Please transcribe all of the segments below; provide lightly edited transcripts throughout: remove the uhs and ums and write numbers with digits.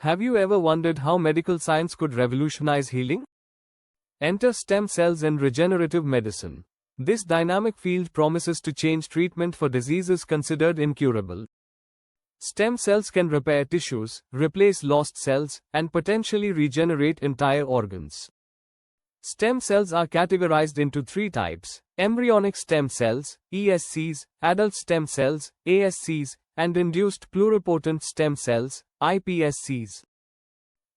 Have you ever wondered how medical science could revolutionize healing? Enter stem cells in regenerative medicine. This dynamic field promises to change treatment for diseases considered incurable. Stem cells can repair tissues, replace lost cells, and potentially regenerate entire organs. Stem cells are categorized into three types: embryonic stem cells, ESCs, adult stem cells, ASCs, and induced pluripotent stem cells, iPSCs.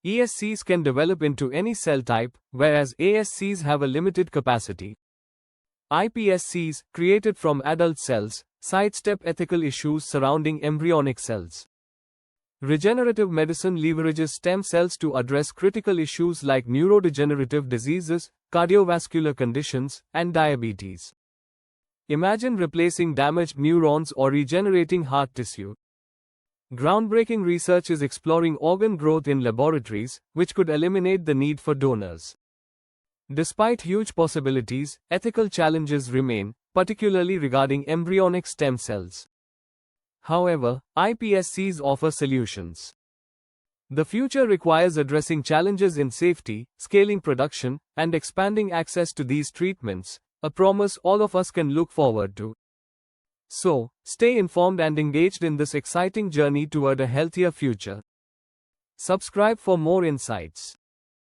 ESCs can develop into any cell type, whereas ASCs have a limited capacity. iPSCs, created from adult cells, sidestep ethical issues surrounding embryonic cells. Regenerative medicine leverages stem cells to address critical issues like neurodegenerative diseases, cardiovascular conditions, and diabetes. Imagine replacing damaged neurons or regenerating heart tissue. Groundbreaking research is exploring organ growth in laboratories, which could eliminate the need for donors. Despite huge possibilities, ethical challenges remain, particularly regarding embryonic stem cells. However, iPSCs offer solutions. The future requires addressing challenges in safety, scaling production, and expanding access to these treatments, a promise all of us can look forward to. So, stay informed and engaged in this exciting journey toward a healthier future. Subscribe for more insights.